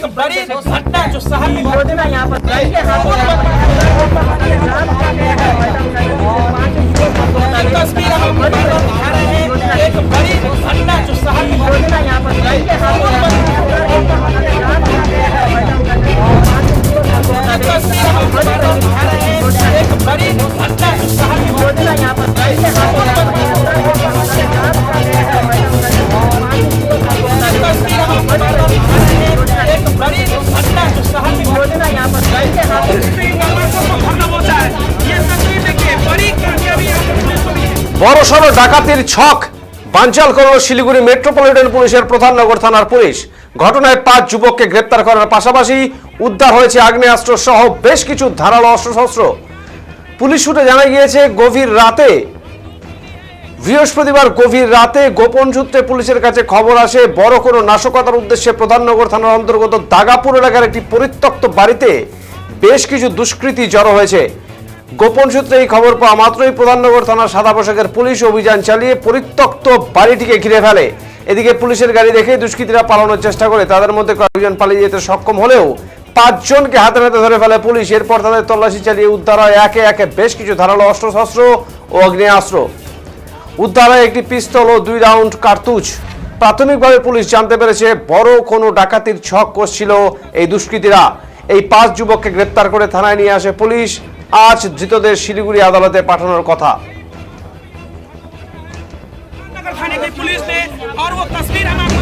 बड़ी घटना जो शहर में यहाँ पर तस्वीर हम दिखा रहे हैं। एक बड़ी घटना जो शहर में यहाँ पर तस्वीर हम दिखा रहे हैं। एक बड़ी घटना जो शहर में यहाँ पर तस्वीर हम दिखा रहे हैं। एक बड़ी घटना जो शहर में यहाँ पर ये तस्वीर देखिए, बड़ी कामयाबी বড়সড় ডাকাতির ছক বানচাল করল শিলিগুড়ি মেট্রোপলিটন পুলিশের প্রধাননগর থানার পুলিশ। ঘটনায় 5 যুবককে গ্রেপ্তার করার পাশাপাশি উদ্ধার হয়েছে আগ্নেয়াস্ত্র সহ বেশ কিছু ধারালো অস্ত্রশস্ত্র। পুলিশ সূত্রে জানা গিয়েছে বৃহস্পতিবার গভীর রাতে গোপন সূত্রে পুলিশের কাছে খবর আসে বড় কোনো নাশকতার উদ্দেশ্যে প্রধাননগর থানার অন্তর্গত দাগাপুর এলাকার একটি পরিত্যক্ত বাড়িতে বেশ কিছু দুষ্কৃতী জড়ো হয়েছে। গোপন সূত্রে এই খবর পাওয়া মাত্রই প্রধাননগর থানার সাদা পোশাকের পুলিশ অভিযান চালিয়ে পরিত্যক্ত বাড়িটিকে ঘিরে ফেলে। এদিকে পুলিশের গাড়ি দেখে দুষ্কৃতীরা পালানোর চেষ্টা করে, তাদের মধ্যে কয়েকজন পালিয়ে যেতে সক্ষম হলেও 5 জনকে হাতে নাতে ধরে ফেলে পুলিশ। এরপর তাদের তল্লাশি চালিয়ে উদ্ধার হয় একে একে বেশ কিছু ধারালো অস্ত্রশস্ত্র ও আগ্নেয়াস্ত্র। উদ্ধার হয় একটি পিস্তল ও 2 রাউন্ড কার্তুজ। প্রাথমিকভাবে পুলিশ জানতে পেরেছে বড় কোনো ডাকাতির ছক কষছিল এই দুষ্কৃতীরা। এই 5 যুবককে গ্রেপ্তার করে থানায় নিয়ে আসে পুলিশ। আজ ধৃতদের শিলিগুড়ি আদালতে পাঠানোর কথা। थाने की पुलिस ने और वो तस्वीर हम